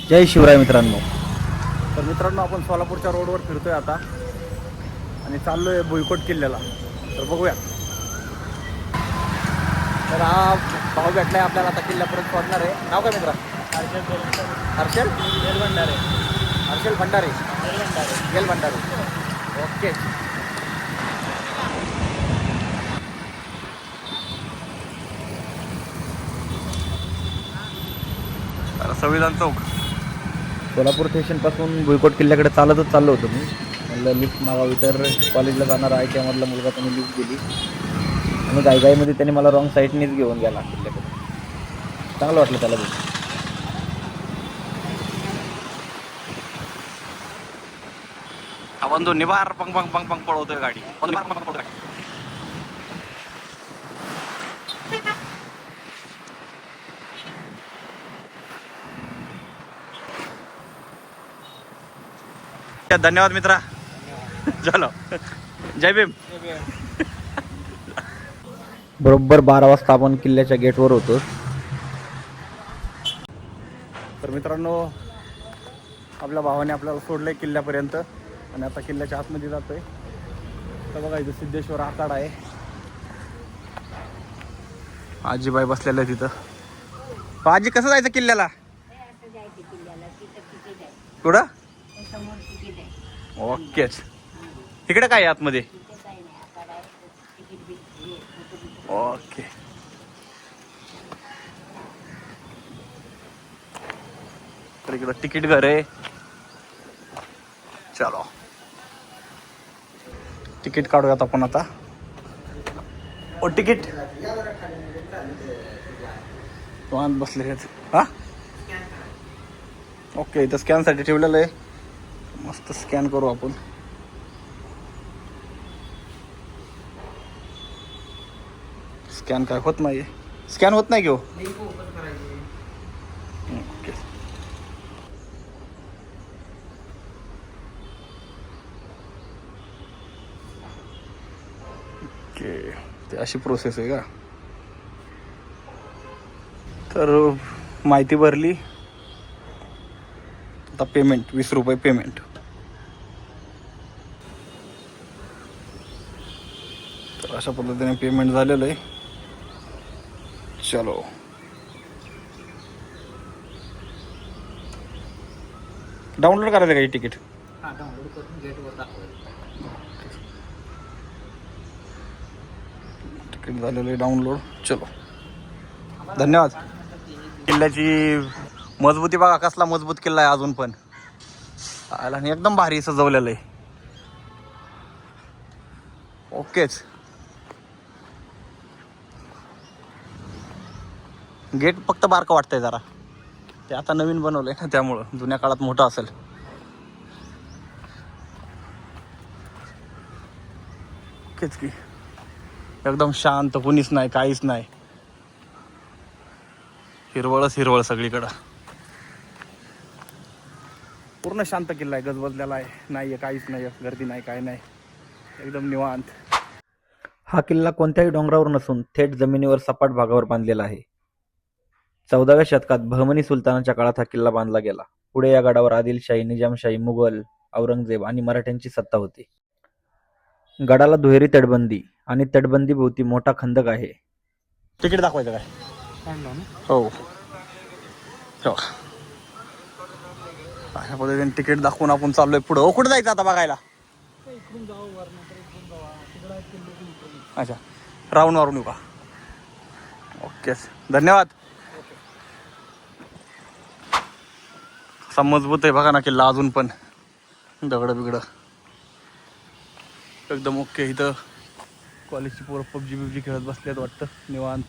जय शिवराय मित्रांनो. तर मित्रांनो, आपण सोलापूरच्या रोडवर फिरतोय आता आणि चाललोय भुईकोट किल्ल्याला. तर बघूया. तर हा भाऊ भेटलाय आपल्याला, आता किल्ल्यापर्यंत सोडणार आहे. नाव काय मित्रा? हर्षल भंडारे. हर्षल भंडारे. गेल भंडारे. ओके. संविधान चौक. सोलापूर स्टेशनपासून भुईकोट किल्ल्याकडे चालतच चाललो होतो मी. म्हणलं लिफ्ट मागावी, तर कॉलेजला जाणारा ITI मधला मुलगा त्यांनी लिफ्ट दिली आणि गाईगाईमध्ये त्यांनी मला रॉंग साईडनीच घेऊन गेला किल्ल्याकडे. चांगलं वाटलं त्याला बघून. आपण दोन्ही बार पंग पंग पंग पंग पळवतोय गाडी. धन्यवाद मित्रा. चलो, जय भीम. बरोबर 12 वाजता आपण किल्ल्याच्या गेटवर होतो. तर मित्रांनो, आपल्या भावाने आपल्याला सोडलंय किल्ल्यापर्यंत आणि आता किल्ल्याच्या आतमध्ये जातोय. तर बघा, इथं सिद्धेश्वर आखाडा आहे. आजीबाई बसलेलं आहे तिथं. आजी, कसं जायचं किल्ल्याला? कुठं? ओकेच. तिकडे काय आहे आतमध्ये? ओके. तर इकडं तिकीट घर आहे. चलो, तिकीट काढूयात आपण आता. ओ तिकीट वाहन बसले आहेत. हा, ओके. इथं स्कॅनसाठी ठेवलेलं आहे. मस्त स्कॅन करू आपण. स्कॅन काय होत नाही. स्कॅन होत नाही घेऊ. ओके. ओके, ते अशी प्रोसेस आहे का? तर माहिती भरली. आता पेमेंट 20 रुपये पेमेंट. तर अशा पद्धतीने पेमेंट झालेलं आहे. चलो, डाउनलोड करायचं काही तिकीट? तिकीट झालेलं आहे डाउनलोड. चलो, धन्यवाद. किल्ल्याची मजबूती बघा, कसला मजबूत किल्ला आहे अजून पण. आणि एकदम भारी सजवलेलं आहे. ओकेच. गेट फक्त बारकं वाटतंय जरा. ते आता नवीन बनवलंय ना, त्यामुळं. जुन्या काळात मोठं असेल. ओकेच की. एकदम शांत, कुणीच नाही, काहीच नाही. हिरवळच हिरवळ सगळीकडं. पूर्ण शांत किल्ला आहे, गजबजलेला आहे. नाहीये, काहीच नाही, गर्दी नाही, काय नाही, एकदम निवांत. हा किल्ला कोणत्याही डोंगरावर नसून थेट जमिनीवर सपाट भागावर बांधलेला आहे. 14व्या शतकात बहमनी सुलतानाच्या काळात हा किल्ला बांधला गेला. पुढे या गडावर आदिलशाही, निजामशाही, मुघल, औरंगजेब आणि मराठ्यांची सत्ता होती. गडाला दुहेरी तटबंदी आणि तटबंदीभोवती मोठा खंदक आहे. तिकीट दाखवायचं काय? हो, अशा पद्धतीने तिकीट दाखवून आपण चाललोय पुढं. हो, कुठं जायचं आता बघायला? अच्छा, राऊंड मारून येऊ का? ओके, धन्यवाद. असा मजबूत आहे बघा ना किल्ला अजून पण. दगड बिगड एकदम ओके. इथं कॉलेजची पोरं पबजी बिबजी खेळत बसलेत वाटतं, निवांत.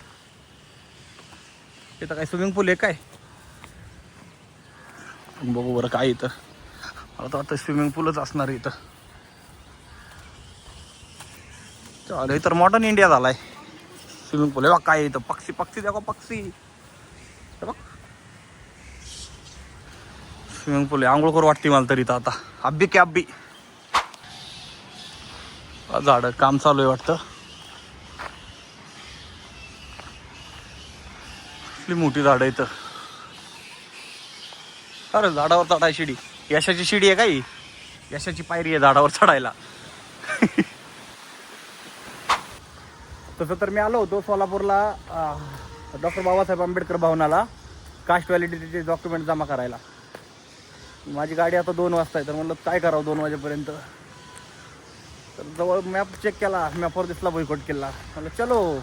इथं काय स्विमिंग पूल आहे काय? बघू बरं काय इथं. मला तर वाटतं स्विमिंग पूलच असणार इथं. चालेल, तर मॉडर्न इंडिया झालाय. स्विमिंग पूल आहे बघ. काय इथं पक्षी पक्षी द्या, पक्षी बघ. स्विमिंग पूल आहे. आंघोळ करू वाटते मला तरी इथं आता. अब्बी की अब्बी. झाड काम चालू आहे वाटतं. मोठी झाड इथं. अरे झाडावर चढाय शिडी, यशाची शिडी आहे काही, यशाची पायरी आहे झाडावर चढायला. तसं तर मी आलो होतो सोलापूरला डॉक्टर बाबासाहेब आंबेडकर भवनाला कास्ट व्हॅलिडिटीचे डॉक्युमेंट जमा करायला. माझी गाडी आता 2 वाजता आहे, तर म्हणलं काय करावं 2 वाजेपर्यंत. तर जवळ मॅप चेक केला, मॅपवर दिसला भुईकोट किल्ला. म्हणलं चलो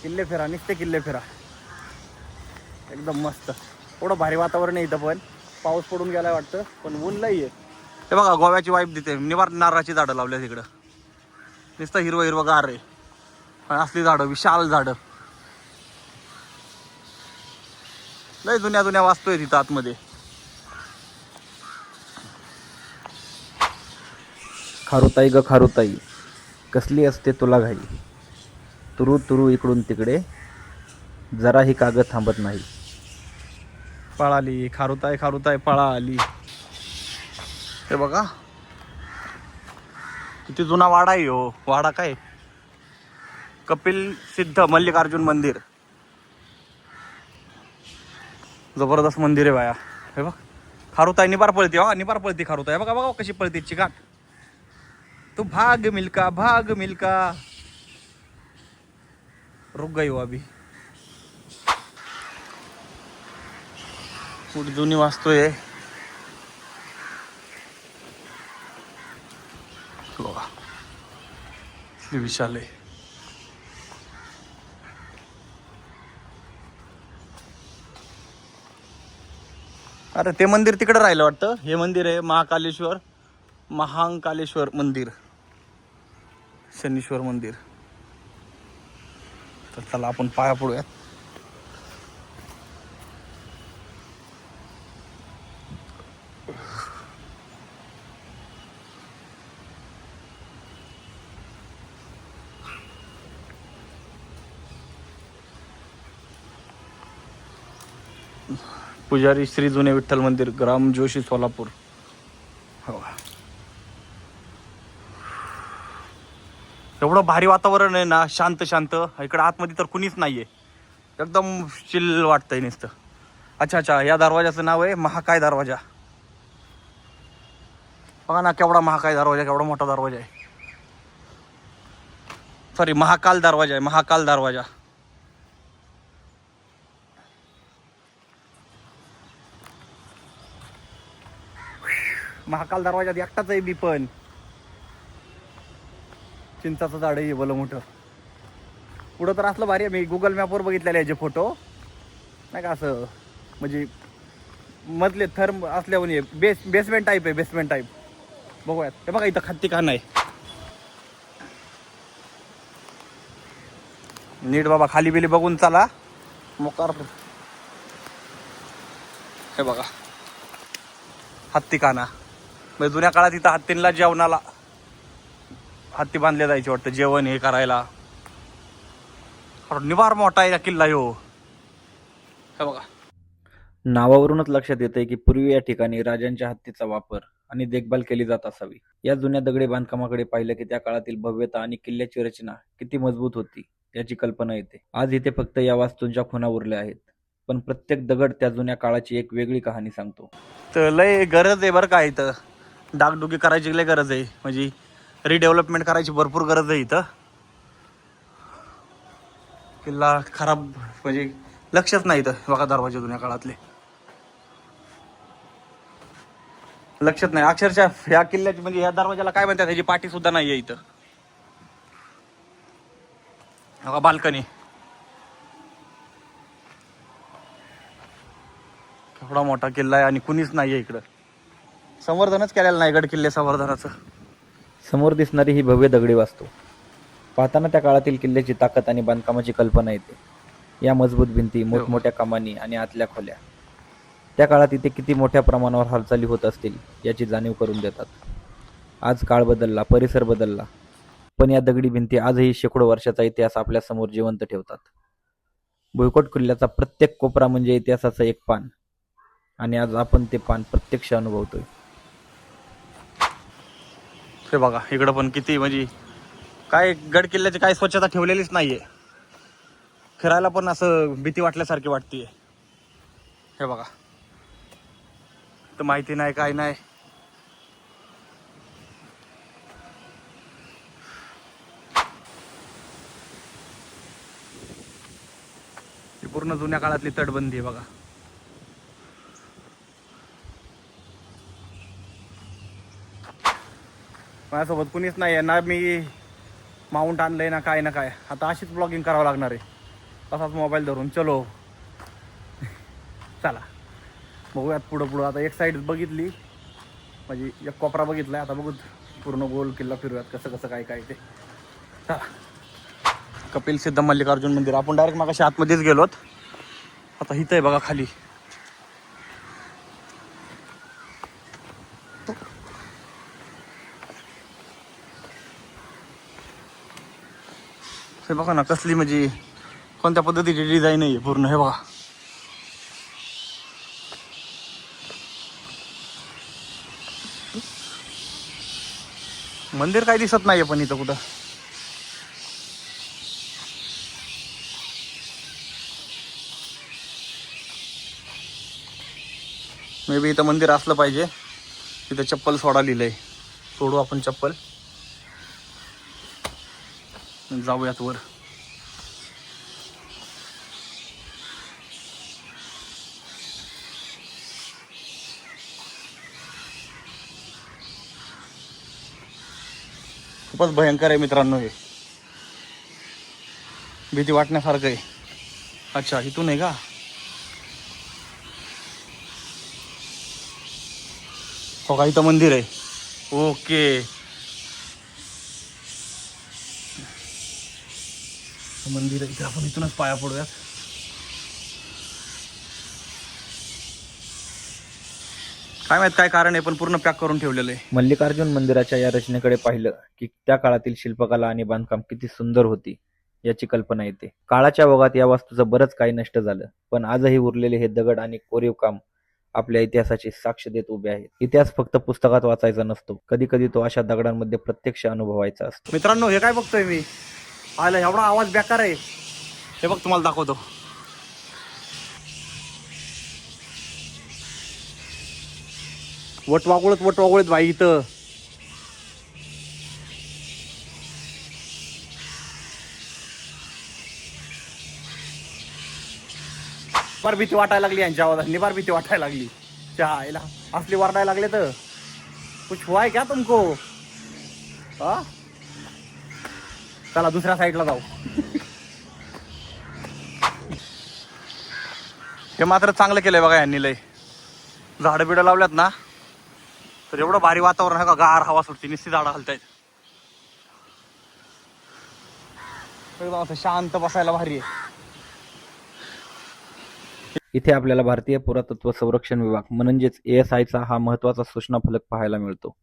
किल्ले फिरा, नुसते किल्ले फिरा. एकदम मस्त, थोडं भारी वातावरण आहे इथं. पण पाऊस पडून गेलाय वाटतं, पण ऊन लई आहे. हे बघा गोव्याची वाईफ देते. निवार नारळाची झाडं लावल्या तिकडं, नुसतं हिरवं हिरवं गार आहे. असली झाडं, विशाल झाडं, लय जुन्या जुन्या वास्तू आहे तिथं आतमध्ये. खारुताई ग खारुताई, कसली असते तुला घाई, तुरु तुरु इकडून तिकडे, जराही कागद थांबत नाही. पळाली खारुताई, खारुताई पळाली. हे बघा किती जुना वाडा आहे हो. वाडा काय, कपिल सिद्ध मल्लिकार्जुन मंदिर. जबरदस्त मंदिर आहे बाया. हे बघ खारुताई निबार पळते, हो निबार पळते खारुताई. बघा बघा कशी पळते चिकाट. तो भाग मिल्का, भाग मिल्का, रुक गई हो अभी. कुठे जुनी वास्तू आहे बघा, विशाल आहे. अरे ते मंदिर तिकडे राहिलं वाटतं. हे मंदिर आहे महाकालेश्वर, महाकालेश्वर मंदिर, शनीश्वर मंदिर. तर चला आपण पाया पडूयात. पुजारी श्री जुने विठ्ठल मंदिर, ग्राम जोशी, सोलापूर. हो, एवढं भारी वातावरण आहे ना, शांत शांत. इकडे आतमध्ये तर कुणीच नाहीये, एकदम चिल वाटतंय नुसतं. अच्छा अच्छा, या दरवाजाचं नाव आहे महाकाय दरवाजा. बघा ना केवढा महाकाय दरवाजा, केवढा मोठा दरवाजा आहे. सॉरी, महाकाल दरवाजा आहे, महाकाल दरवाजा. महाकाल दरवाजात एकटाच आहे बी. पण चिंचाचं झाड आहे भलं मोठं. पुढं तर असलं भारी आहे. मी गुगल मॅपवर बघितलेले याचे फोटो, नाही का, असं म्हणजे मधले थर असल्यावर बेसमेंट टाईप आहे, बेसमेंट टाईप. बघूयात. हे बघा इथं हत्ती खाना आहे. नीट बाबा खाली बिली बघून चला मोकार. हे बघा हत्ती खाना. म्हणजे जुन्या काळात इथं हत्तींना जेवणाला हत्ती बांधले जायचे वाटतं, जेवण हे करायला. निवार मोठा आहे किल्ला ह्यो. हे बघा नावावरूनच लक्षात येतंय की पूर्वी या ठिकाणी राजांच्या हत्तीचा वापर आणि देखभाल केली जात असावी. या जुन्या दगडी बांधकामाकडे पाहिलं की त्या काळातील भव्यता आणि किल्ल्याची रचना किती मजबूत होती याची कल्पना येते. आज इथे फक्त या वास्तूंच्या खुणा उरल्या आहेत, पण प्रत्येक दगड त्या जुन्या काळाची एक वेगळी कहाणी सांगतो. तर लय गरज आहे बरं का इथं. डागडुगी करायची लय गरज आहे, म्हणजे रिडेव्हलपमेंट करायची भरपूर गरज आहे इथं. किल्ला खराब म्हणजे लक्षच नाही इथं. बघा दरवाजे जुन्या काळातले लक्षात नाही अक्षरशः. ह्या किल्ल्याची म्हणजे ह्या दरवाजाला काय म्हणतात, ह्याची पाठी सुद्धा नाहीये इथं. बघा बाल्कनी, केवढा मोठा किल्ला आहे आणि कुणीच नाहीये इकडं. संवर्धनच केलेलं नाही गड किल्ले संवर्धनाचं. समोर दिसणारी ही भव्य दगडी वास्तू पाहताना त्या काळातील किल्ल्याची ताकद आणि बांधकामाची कल्पना येते. या मजबूत भिंती, मोठमोठ्या कमानी आणि आतल्या खोल्या त्या काळात इथे किती मोठ्या प्रमाणावर हालचाली होत असतील याची जाणीव करून देतात. आज काळ बदलला, परिसर बदलला, पण या दगडी भिंती आजही शेकडो वर्षाचा इतिहास आपल्या समोर जिवंत ठेवतात. भुईकोट किल्ल्याचा प्रत्येक कोपरा म्हणजे इतिहासाचं एक पान, आणि आज आपण ते पान प्रत्यक्ष अनुभवतोय. हे बघा इकडं पण किती म्हणजे काय गड किल्ल्याची काय स्वच्छता ठेवलेलीच नाहीये. फिरायला पण असं भीती वाटल्यासारखी वाटतेय. हे बघा तर माहिती नाही काय नाही. ही पूर्ण जुन्या काळातली तटबंदी आहे बघा. माझ्यासोबत कुणीच नाही आहे ना, मी माउंट आणलंय ना काय ना काय. आता अशीच ब्लॉगिंग करावं लागणार आहे, तसाच मोबाईल धरून चलो. चला बघूयात पुढं पुढं. आता एक साईड बघितली, म्हणजे एक कोपरा बघितलाय, आता बघू पूर्ण गोल किल्ला फिरूयात कसं कसं काय काय ते. चला. कपिल सिद्ध मल्लिकार्जुन मंदिर. आपण डायरेक्ट मागाशी आतमध्येच गेलोत, आता इथं आहे बघा खाली. हे बघा ना कसली, म्हणजे कोणत्या पद्धतीची डिझाईन आहे पूर्ण. हे बघा मंदिर काही दिसत नाहीये पण इथं कुठं. मे बी इथं मंदिर असलं पाहिजे. इथं चप्पल सोडा लिहिलंय, सोडू आपण चप्पल, जाऊयात वर. खूपच भयंकर आहे मित्रांनो हे, भीती वाटण्यासारखं आहे. अच्छा इथून आहे का? हो का, इथं मंदिर आहे. ओके, मंदिर आहे इथं, आपण इथूनच पाया पडूयात. काय माहित काय कारण आहे, पण पूर्ण पॅक करून ठेवलेलं आहे. मल्लिकार्जुन मंदिराच्या या रचनेकडे पाहिलं की त्या काळातील शिल्पकला आणि बांधकाम किती सुंदर होती याची कल्पना येते. काळाच्या ओघात या वास्तूचं बरंच काही नष्ट झालं, पण आजही उरलेले हे दगड आणि कोरीव काम आपल्या इतिहासाची साक्ष देत उभे आहेत. इतिहास फक्त पुस्तकात वाचायचा नसतो, कधी कधी तो अशा दगडांमध्ये प्रत्यक्ष अनुभवायचा असतो. मित्रांनो हे काय बघतोय मी, आयला एवढा आवाज बेकार आहे. हे बघ तुम्हाला दाखवतो. वटवागुळत भाई इथं. फार भीती वाटायला लागली यांच्या आवाजात, फार भीती वाटायला लागली. चहा असली वाटायला लागले तर कुछ हुआ है क्या तुमको? हा चला दुसऱ्या साईडला जाऊ. हे मात्र चांगलं केलंय बघा यांनी, लय झाडं बिडं लावल्यात ना, तर एवढं भारी वातावरण आहे का, गार हवा सुटते, नुसती झाडं हलतायत. एकदम असं शांत बसायला भारी आहे. इथे आपल्याला भारतीय पुरातत्व संरक्षण विभाग म्हणजेच ASIचा हा महत्त्वाचा सूचना फलक पाहायला मिळतो.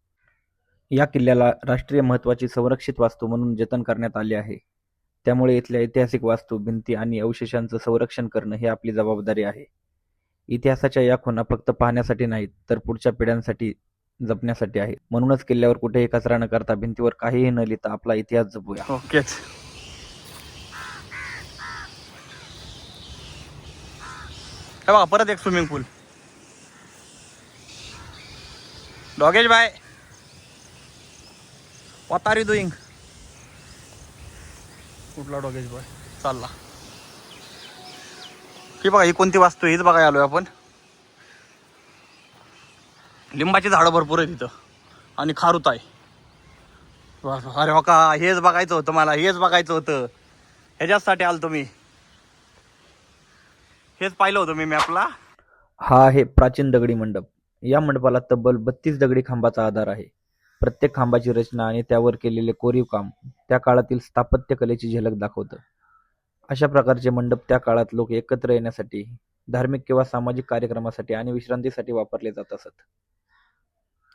या किल्ल्याला राष्ट्रीय महत्त्वाची संरक्षित वास्तू म्हणून जतन करण्यात आले आहे. त्यामुळे इथल्या ऐतिहासिक वास्तू, भिंती आणि अवशेषांचं संरक्षण करणं ही आपली जबाबदारी आहे. इतिहासाच्या या खुणा फक्त पाहण्यासाठी नाहीत, तर पुढच्या पिढ्यांसाठी जपण्यासाठी आहेत. म्हणूनच किल्ल्यावर कुठेही कचरा न करता, भिंतीवर काहीही न लिहिता आपला इतिहास जपूया. ओकेच. हे बघा परत एक स्विमिंग पूल. डॉगेश बाय, व्हॉट आर यू डुईंग? कुठला डॉगेश बाय चालला? ही बघा, ही कोणती वास्तू हीच बघायला आलोय आपण. लिंबाची झाडं भरपूर आहे तिथं आणि खारुत आहे. अरे हो का, हेच बघायचं होतं मला, हेच बघायचं होतं, ह्याच्यासाठी आलतो मी. हेच पाहिलं होतं मी मॅपला. हा आहे प्राचीन दगडी मंडप. या मंडपाला तब्बल 32 दगडी खांबाचा आधार आहे. प्रत्येक खांबाची रचना आणि त्यावर केलेले कोरीव काम त्या काळातील स्थापत्य कलेची झलक दाखवतं. अशा प्रकारचे मंडप त्या काळात लोक एकत्र येण्यासाठी, धार्मिक किंवा सामाजिक कार्यक्रमासाठी आणि विश्रांतीसाठी वापरले जात असत.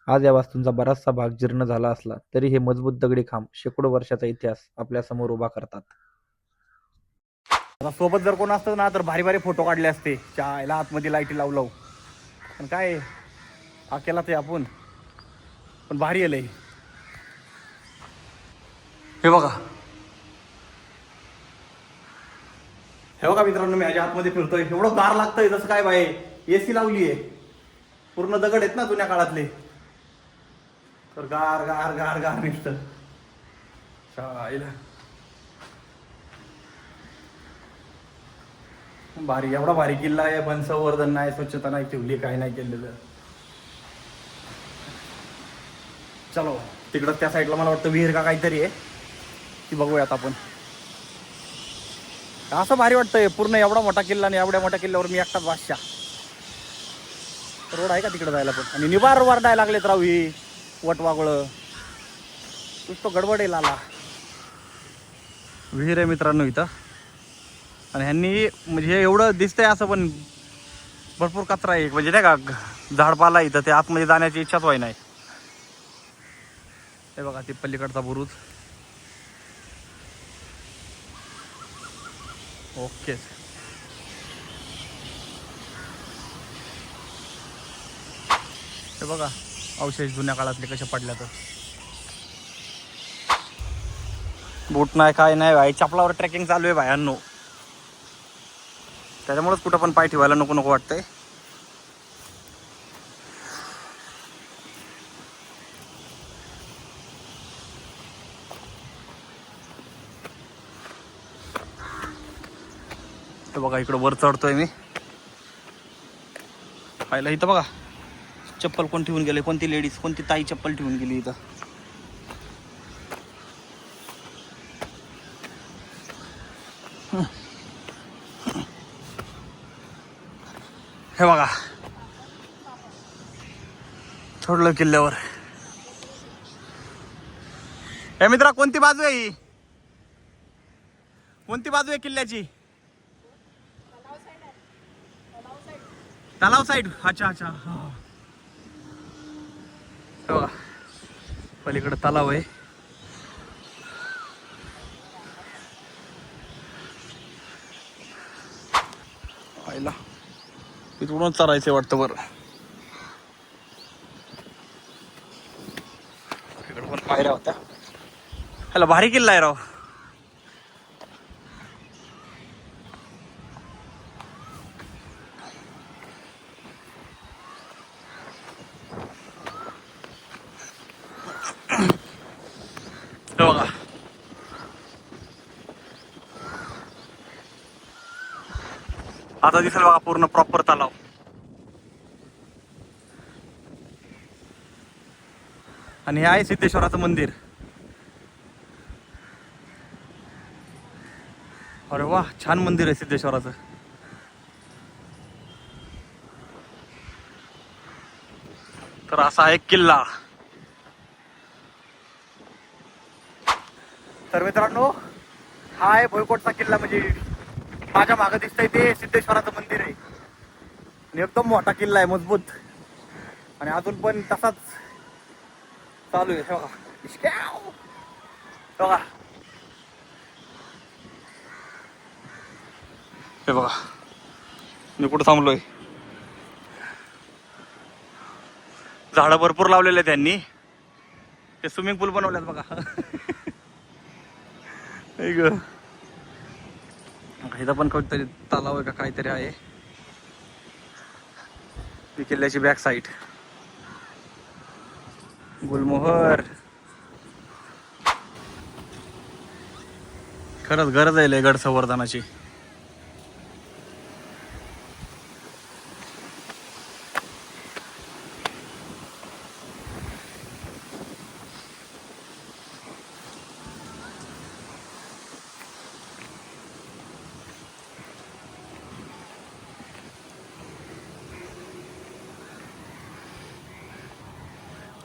आज या वास्तूंचा बराचसा भाग जीर्ण झाला असला तरी हे मजबूत दगडी खांब शेकडो वर्षाचा इतिहास आपल्या समोर उभा करतात. सोबत जर कोण असतं ना तर भारी भारी फोटो काढले असते. चायला आतमध्ये लाईटी लावू लावू. पण काय अकेलाच आहे आपण, पण भारी आहे लय. हे बघा, हे बघा मित्रांनो, मी ह्याच्या आतमध्ये फिरतोय. एवढं गार लागतंय जसं काय बाई AC लावली आहे. पूर्ण दगड आहेत ना जुन्या काळातले, तर गार गार गार गार निघतं. शाळेला भारी, एवढा भारी किल्ला आहे, पण संवर्धन नाही, स्वच्छता नाही ठेवली, काय नाही केलेलं. चलो तिकडं त्या साईडला मला वाटतं विहीर का काहीतरी आहे, ती बघूयात आपण. असं भारी वाटतंय, पूर्ण एवढा मोठा किल्ला आणि एवढ्या मोठ्या किल्ल्यावर मी एकटाच बादशाह. रोड आहे का तिकडे जायला पण? आणि निबार वारडायला लागलेत राव ही वटवागळं, नुसतं गडबड आहे लाला. विहीर आहे मित्रांनो इथं, आणि ह्यांनी म्हणजे एवढं दिसतंय असं, पण भरपूर कचरा आहे, म्हणजे नाही का झाडपाला इथं, ते आतमध्ये जाण्याची इच्छाच व्हाय नाही. हे बघा ते पलीकडचा बुरुज. ओके, हे बघा अवशेष जुन्या काळातले कशा पडल्या. तर बूट नाही काय नाही भाई, चपलावर ट्रेकिंग चालू आहे भायांनो, त्याच्यामुळेच कुठं पण पाय ठेवायला नको नको वाटतंय. तर बघा इकडं वर चढतोय मी पाहिलं. इथं बघा चप्पल कोण ठेवून गेले, कोणती लेडीज, कोणती ताई चप्पल ठेवून गेली इथं. हे बघा चढलं किल्ल्यावर. हे मित्रा कोणती बाजू आहे ही, कोणती बाजू आहे किल्ल्याची? तलाव साईड. अच्छा अच्छा, हे बघा पलीकडे तलाव आहे. आईला इथूनच चरायचं वाटतं बरं. इकडे पण पायऱ्या होत्या. ह्याला भारी किल्ला आहे राव. बघा आता दिसेल बघा पूर्ण प्रॉपर तलाव. आणि हे आहे सिद्धेश्वराचं मंदिर. अरे वा, छान मंदिर आहे सिद्धेश्वराचं. तर असा एक किल्ला. तर मित्रांनो हा आहे भुईकोटचा किल्ला, म्हणजे माझ्या मागं दिसतंय ते सिद्धेश्वराचं मंदिर आहे. आणि एकदम मोठा किल्ला आहे, मजबूत, आणि अजून पण तसाच चालू आहे. बघा बघा, हे बघा मी कुठं थांबलोय. झाडं भरपूर लावलेले आहेत त्यांनी, ते स्विमिंग पूल बनवल्यात बघा. इथं पण काहीतरी तलाव आहे का काहीतरी आहे. ती किल्ल्याची बॅक साईड. गुलमोहर, खरंच गरज आहे गड संवर्धनाची.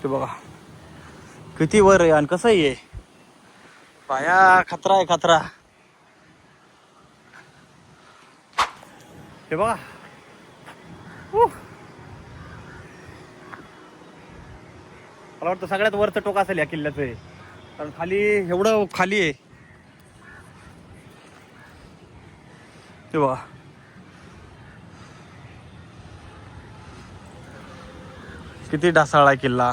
ते बघा किती वर आहे आणि कसं आहे पाया. खतरा आहे खतरा. हे बघा मला वाटतं सगळ्यात वरचं टोक असेल या किल्ल्याचं आहे, कारण खाली एवढं खाली आहे. ते बघा किती ढासाळ आहे किल्ला.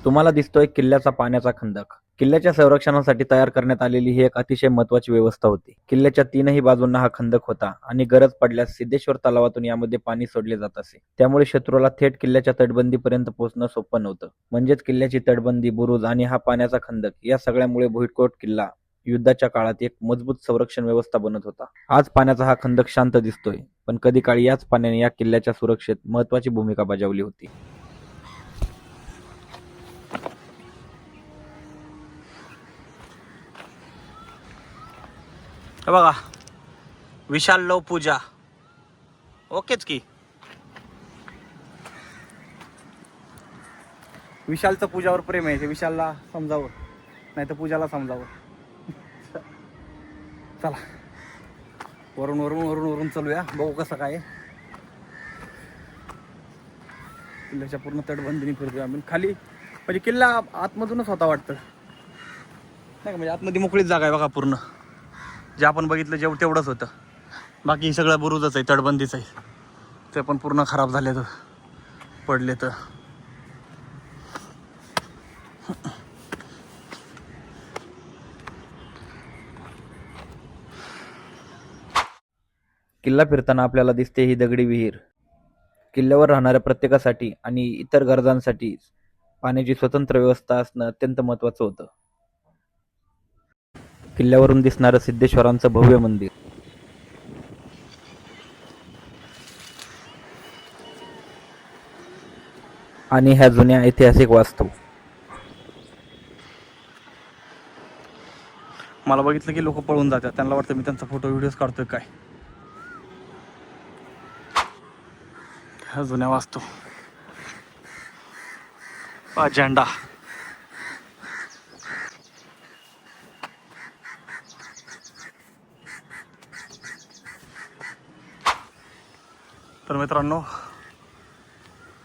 तुम्हाला दिसतोय किल्ल्याचा पाण्याचा खंदक. किल्ल्याच्या संरक्षणासाठी तयार करण्यात आलेली ही एक अतिशय महत्त्वाची व्यवस्था होती. किल्ल्याच्या तीनही बाजूंना हा खंदक होता आणि गरज पडल्यास सिद्धेश्वर तलावातून यामध्ये पाणी सोडले जात असे. त्यामुळे शत्रूला थेट किल्ल्याच्या तटबंदीपर्यंत पोहोचणं सोपं नव्हतं. म्हणजेच किल्ल्याची तटबंदी, बुरुज आणि हा पाण्याचा खंदक या सगळ्यामुळे भुईकोट किल्ला युद्धाच्या काळात एक मजबूत संरक्षण व्यवस्था बनत होता. आज पाण्याचा हा खंदक शांत दिसतोय, पण कधी काळी याच पाण्याने या किल्ल्याच्या सुरक्षेत महत्त्वाची भूमिका बजावली होती. हे बघा, विशाल लो पूजा. ओकेच की. विशालचं पूजावर प्रेम आहे, ते विशालला समजावं, नाही तर पूजाला समजावं. चला, वरून वरून वरून वरून चालूया, बघू कसं काय. किल्ल्याच्या पूर्ण तटबंदीने फिरतोय आम्ही खाली. म्हणजे किल्ला आतमधूनच होता वाटतं, नाही का? म्हणजे आतमध्ये मोकळीच जागा आहे बघा पूर्ण. जे आपण बघितलं तेवढंच होतं. बाकी सगळं बुरुजच आहे, तटबंदीच आहे. ते पण पूर्ण खराब झाले तर पडले तर. किल्ला फिरताना आपल्याला दिसते ही दगडी विहीर. किल्ल्यावर राहणाऱ्या प्रत्येकासाठी आणि इतर गरजांसाठी पाण्याची स्वतंत्र व्यवस्था असणं अत्यंत महत्त्वाचं होतं. किल्ल्यावरून दिसणारं सिद्धेश्वरांचं भव्य मंदिर, आणि ह्या जुन्या ऐतिहासिक वास्तू. मला बघितलं की लोक पळून जातात, त्यांना वाटतं मी त्यांचा फोटो व्हिडिओज काढतोय काय. ह्या जुन्या वास्तू, झेंडा. तर मित्रांनो,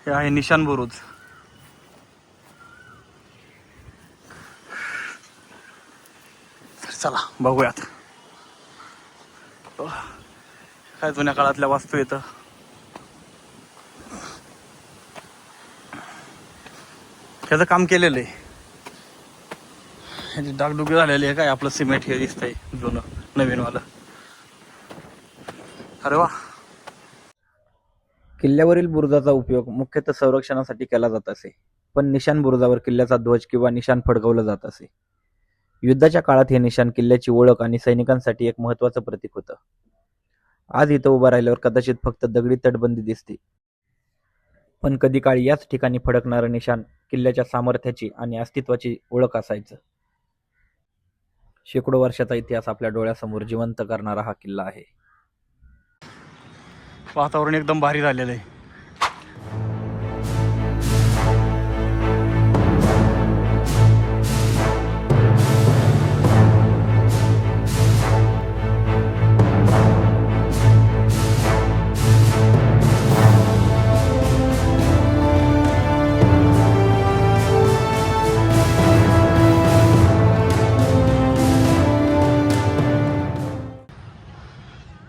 हे आहे निशान बुरुज. चला बघूयात काय जुन्या काळातल्या वास्तू येतं. ह्याचं काम केलेलं आहे, ह्याची डागडुगी झालेली आहे. काय आपलं सिमेंट हे दिसतंय जुनं नवीनवालं. अरे वा. किल्ल्यावरील बुरुजाचा उपयोग मुख्यतः संरक्षणासाठी केला जात असे, पण निशाण बुरुजावर किल्ल्याचा ध्वज किंवा निशाण फडकवलं जात असे. युद्धाच्या काळात हे निशाण किल्ल्याची ओळख आणि सैनिकांसाठी एक महत्त्वाचं प्रतीक होतं. आज इथं उभं राहिल्यावर कदाचित फक्त दगडी तटबंदी दिसते, पण कधी काळी याच ठिकाणी फडकणारं निशाण किल्ल्याच्या सामर्थ्याची आणि अस्तित्वाची ओळख असायचं. शेकडो वर्षाचा इतिहास आपल्या डोळ्यासमोर जिवंत करणारा हा किल्ला आहे. वातावरण एकदम भारी झालेलं आहे.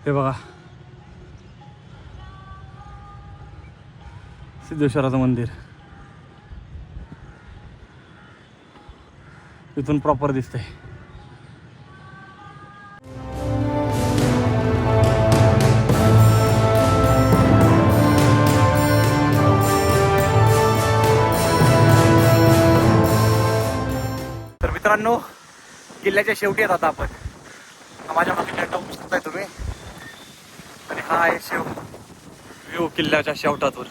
हे बघा, सिद्धेश्वराचं मंदिर इथून प्रॉपर दिसतंय. तर मित्रांनो, किल्ल्याच्या शेवटी येत आता आपण. माझ्या मागे टेंट बघू शकताय तुम्ही, आणि हा आहे व्ह्यू किल्ल्याच्या शेवटातून.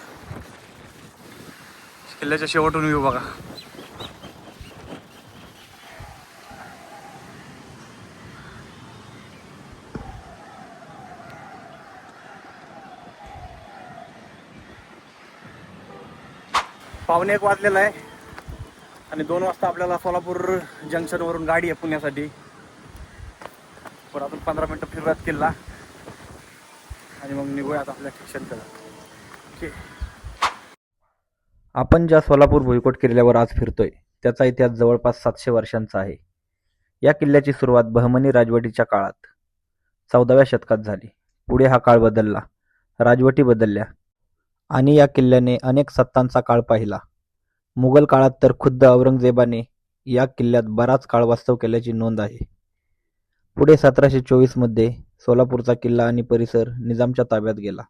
किल्ल्याच्या शेवटून व्ह्यू बघा. पावणे 1 वाजलेला आहे आणि 2 वाजता आपल्याला सोलापूर जंक्शनवरून गाडी आहे पुण्यासाठी. पण अजून 15 मिनटं फिरत किल्ला आणि मग निघूयात आपल्या स्टेशनकडे. ओके. आपण ज्या सोलापूर भुईकोट किल्ल्यावर आज फिरतोय त्याचा इतिहास जवळपास 700 वर्षांचा आहे. या किल्ल्याची सुरुवात बहमनी राजवटीच्या काळात 14व्या शतकात झाली. पुढे हा काळ बदलला, राजवटी बदलल्या आणि या किल्ल्याने अनेक सत्तांचा काळ पाहिला. मुघल काळात तर खुद्द औरंगजेबाने या किल्ल्यात बराच काळ वास्तव केल्याची नोंद आहे. पुढे 1724 मध्ये सोलापूरचा किल्ला आणि परिसर निजामच्या ताब्यात गेला.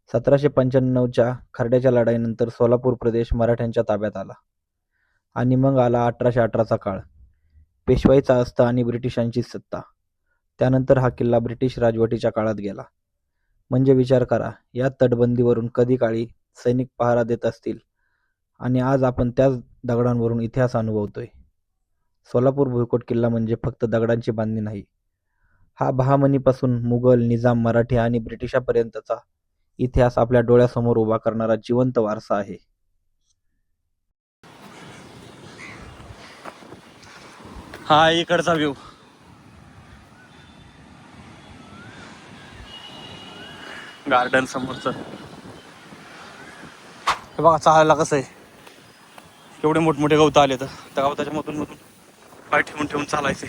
1795च्या खार्ड्याच्या लढाईनंतर सोलापूर प्रदेश मराठ्यांच्या ताब्यात आला. आणि मग आला 1818चा काळ, पेशवाईचा अस्त आणि ब्रिटिशांची सत्ता. त्यानंतर हा किल्ला ब्रिटिश राजवटीच्या काळात गेला. म्हणजे विचार करा, या तटबंदीवरून कधी काळी सैनिक पहारा देत असतील आणि आज आपण त्याच दगडांवरून इतिहास अनुभवतोय. सोलापूर भुईकोट किल्ला म्हणजे फक्त दगडांची बांधणी नाही, हा बहामनीपासून मुघल, निजाम, मराठी आणि ब्रिटिशांपर्यंतचा इतिहास आपल्या डोळ्यासमोर उभा करणारा जिवंत वारसा आहे. हा इकडचा व्ह्यू. गार्डन समोरचं हे बघा, चालायला कसं आहे. केवढे मोठमोठे गवत आले तर त्या गवताच्या मधून पाय ठेवून ठेवून चालायचे.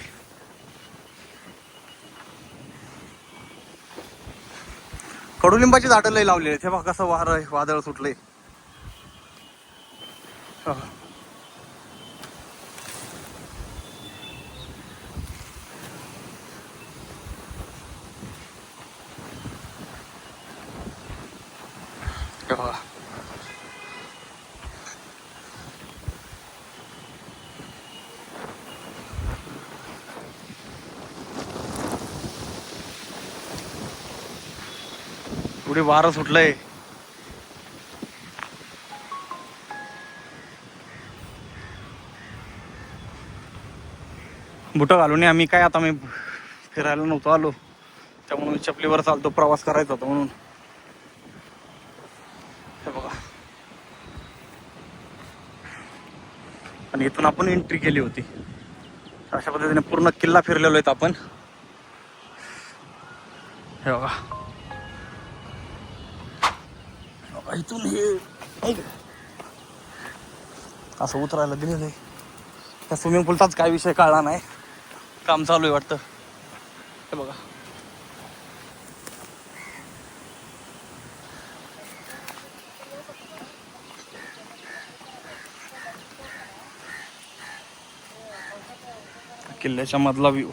कडुलिंबाची झाडं लय लावलेली आहेत. हे बघा कसं वादळ सुटलंय. हे बघा, एवढे वारं सुटलंय. बुटं घालून आम्ही काय, आता मी फिरायला नव्हतो आलो, त्यामुळे चपलीवर चालतो. प्रवास करायचा होता म्हणून. हे बघा, आणि इथून आपण एंट्री केली होती. अशा पद्धतीने पूर्ण किल्ला फिरलेलो आहेत आपण. हे बघा, इथून हे असं उतरायला दिलेलं आहे. त्या स्विमिंग पूलचाच काय विषय कळला नाही, काम चालू आहे वाटतं. हे बघा, किल्ल्याच्या मधला व्ह्यू.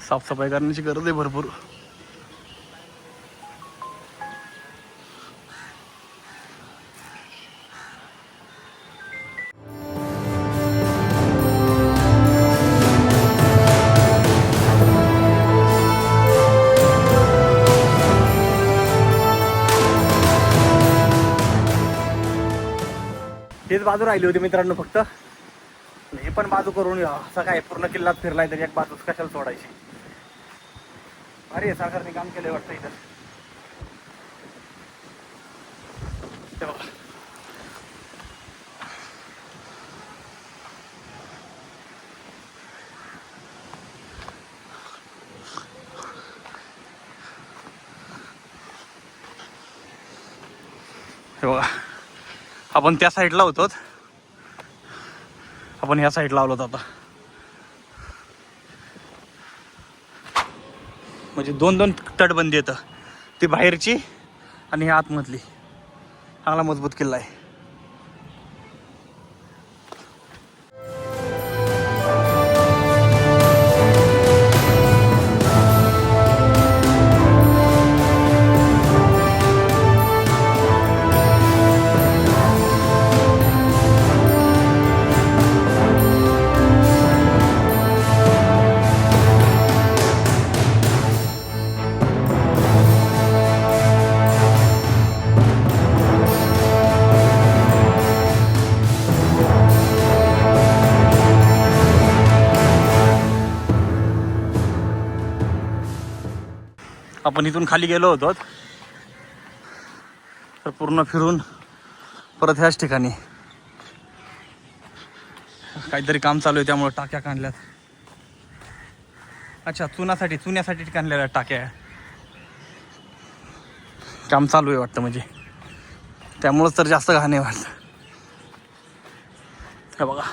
साफसफाई करण्याची गरज आहे भरपूर. हेच बाजू राहिली होती मित्रांनो फक्त. हे पण बाजू करून असं काय पूर्ण किल्ल्यात फिरलाय तरी एक बाजूच कशाला सोडायची. अरे सरकारने काम केलंय वाटतं इथं. हे बघा, हे बघा, आपण त्या साईडला होतो, आपण ह्या साईडला आलो आता. म्हणजे दोन तटबंदी येतं, ती बाहेरची आणि ही आतमधली. चांगला मजबूत किल्ला आहे. आपण इथून खाली गेलो होतो तर पूर्ण फिरून परत ह्याच ठिकाणी काहीतरी काम चालू आहे, त्यामुळे टाक्या काढल्यात. अच्छा, चुन्यासाठी काढलेल्या टाक्या. काम चालू आहे वाटतं, म्हणजे त्यामुळंच तर जास्त घाण आहे वाटतं. हे बघा,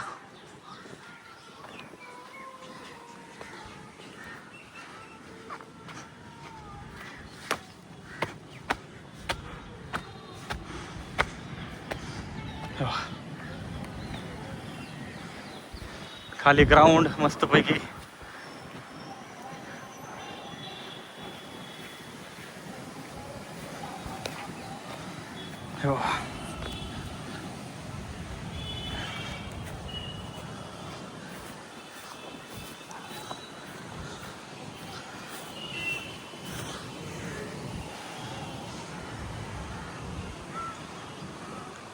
खाली ग्राउंड मस्तपैकी. हो.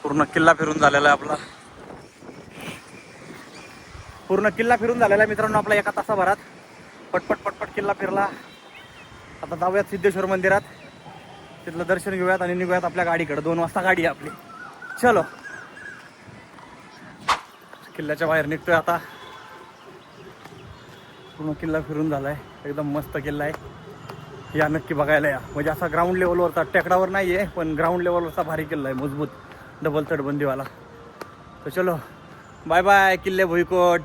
पूर्ण किल्ला फिरून झालेला आहे आपला. पूर्ण किल्ला फिरून झालेला आहे मित्रांनो आपला एका तासाभरात. पटपट पटपट किल्ला फिरला. आता जाऊयात सिद्धेश्वर मंदिरात, तिथलं दर्शन घेऊयात आणि निघूयात आपल्या गाडीकडे. 2 वाजता गाडी आहे आपली. चलो, किल्ल्याच्या बाहेर निघतोय आता. पूर्ण किल्ला फिरून झालाय. एकदम मस्त किल्ला आहे. या नक्की बघायला या. म्हणजे असा ग्राउंड लेवलवरचा, टेकडावर नाही आहे पण ग्राउंड लेवलवरचा भारी किल्ला आहे, मजबूत डबल तटबंदीवाला. तर चलो, बाय बाय किल्ले भुईकोट.